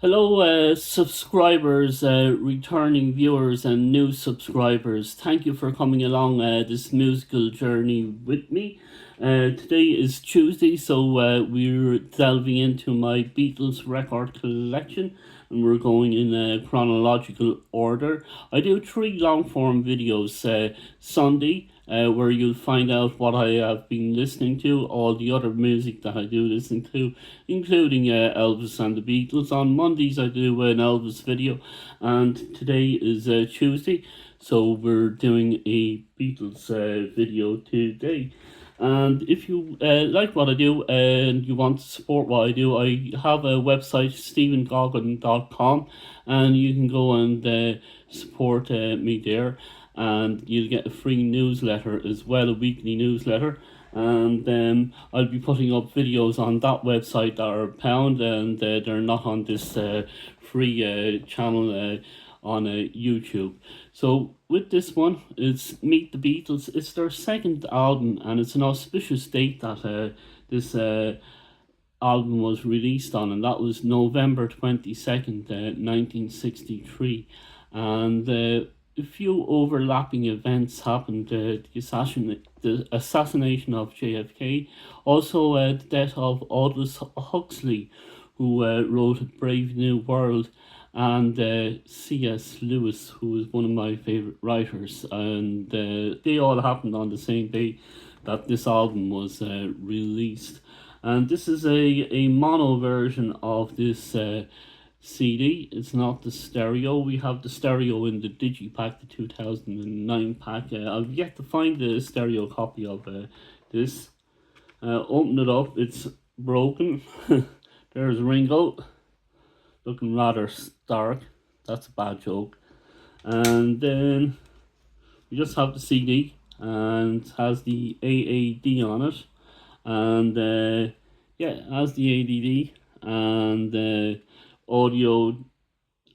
Hello, subscribers, returning viewers, and new subscribers. Thank you for coming along this musical journey with me. Today is Tuesday, so we're delving into my Beatles record collection, and we're going in chronological order. I do three long form videos Sunday. Where you'll find out what I have been listening to, all the other music that I do listen to, including Elvis and the Beatles. On Mondays, I do an Elvis video, and today is Tuesday, so we're doing a Beatles video today. And if you like what I do and you want to support what I do, I have a website, stephengoggin.com, and you can go and support me there. And you'll get a free newsletter as well, a weekly newsletter. And I'll be putting up videos on that website that are a pound, and they're not on this free channel on YouTube. So with this one, it's Meet the Beatles. It's their second album, and it's an auspicious date that this album was released on, and that was November 22nd, 1963. And a few overlapping events happened. The assassination of JFK, also the death of Aldous Huxley, who wrote Brave New World, and C.S. Lewis, who is one of my favourite writers. And they all happened on the same day that this album was released. And this is a mono version of this CD. It's not the stereo. We have the stereo in the Digipack, the 2009 pack. I've yet to find the stereo copy of this. Open it up. It's broken. There's Ringo, looking rather stark. That's a bad joke. And then we just have the CD, and it has the AAD on it. And yeah, it has the ADD and audio,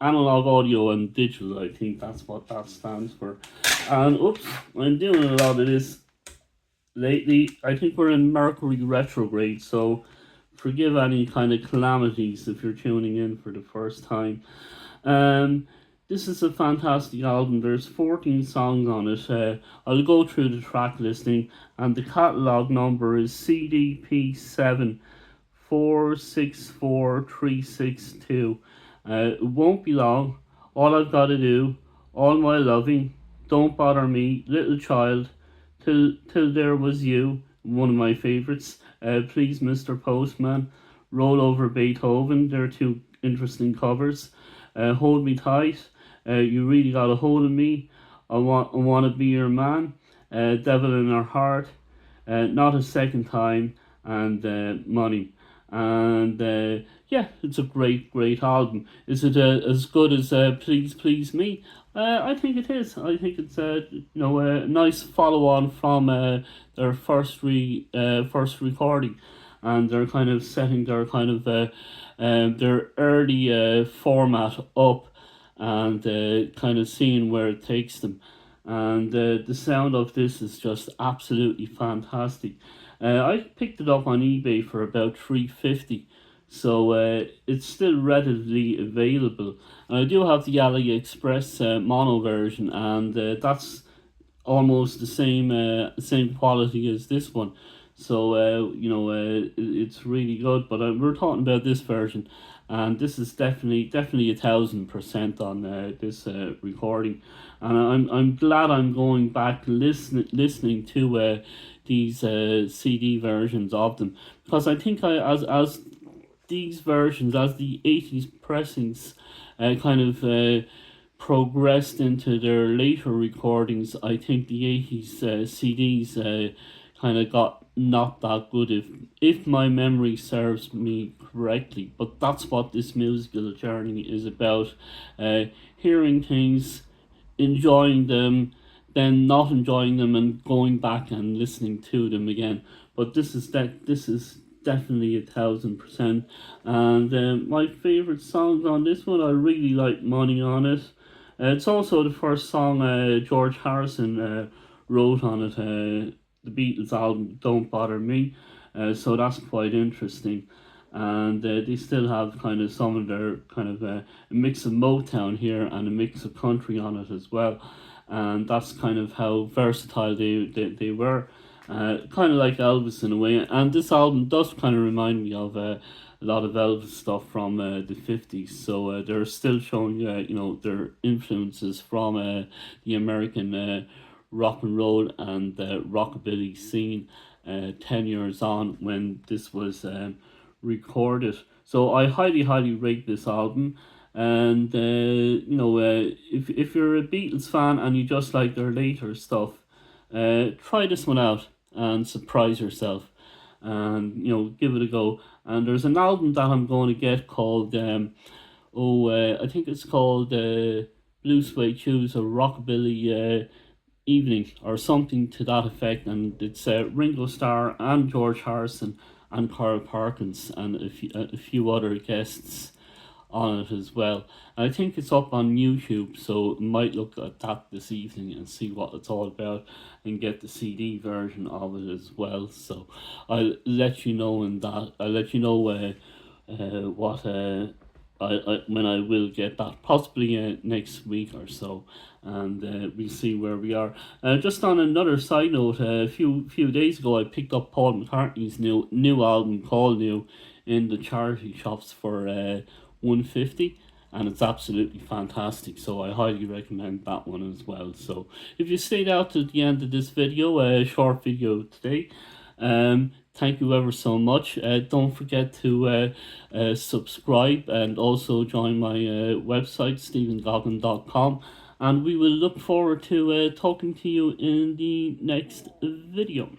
analog audio and digital. I think that's what that stands for. And oops, I'm doing a lot of this lately. I think we're in Mercury retrograde, so forgive any kind of calamities if you're tuning in for the first time. This is a fantastic album. There's 14 songs on it. I'll go through the track listing, and the catalogue number is CDP7 464362. It won't be long. All I've got to do, all my loving, don't bother me, little child, till there was you, one of my favourites. Please, Mr. Postman, Roll Over Beethoven. They're two interesting covers. Hold Me Tight. You really got a hold of me. I want to be your man. Devil in Our Heart. Not a Second Time, and Money. And yeah, it's a great album. Is it as good as Please Please Me? I think it is. I think it's a nice follow on from their first recording, and they're kind of setting their kind of their early format up, and kind of seeing where it takes them. And the sound of this is just absolutely fantastic. I picked it up on eBay for about $3.50, so it's still readily available. And I do have the AliExpress mono version, and that's almost the same quality as this one. So it's really good. But we're talking about this version, and this is definitely 1,000% on this recording. And I'm glad I'm going back listening to these CD versions of them, because I think as these versions, as the 80s pressings kind of progressed into their later recordings, I think the 80s CDs kind of got not that good, if my memory serves me correctly. But that's what this musical journey is about: hearing things, enjoying them, then not enjoying them, and going back and listening to them again. But this is definitely 1,000%. And my favorite songs on this one, I really like Money on it. It's also the first song George Harrison wrote on it, the Beatles album Don't Bother Me. So that's quite interesting. and they still have kind of some of their kind of a mix of Motown here and a mix of country on it as well, and that's kind of how versatile they were, kind of like Elvis in a way. And this album does kind of remind me of a lot of Elvis stuff from the 50s. So they're still showing their influences from the American rock and roll and rockabilly scene 10 years on when this was recorded. So I highly rate this album. And if you're a Beatles fan and you just like their later stuff, try this one out and surprise yourself, and give it a go. And there's an album that I'm going to get called I think it's called Blue Suede Shoes or Rockabilly Evening or something to that effect, and it's Ringo Starr and George Harrison and Carl Perkins and a few other guests on it as well. And I think it's up on YouTube, so I might look at that this evening and see what it's all about and get the CD version of it as well. So I'll let you know in that. I'll let you know what I when I will get that, possibly next week or so, and we'll see where we are. Just on another side note, a few days ago, I picked up Paul McCartney's new album called New in the charity shops for 150, and it's absolutely fantastic. So I highly recommend that one as well. So if you stayed out to the end of this video, a short video today, thank you ever so much. Don't forget to subscribe and also join my website stephengoggin.com, and we will look forward to talking to you in the next video.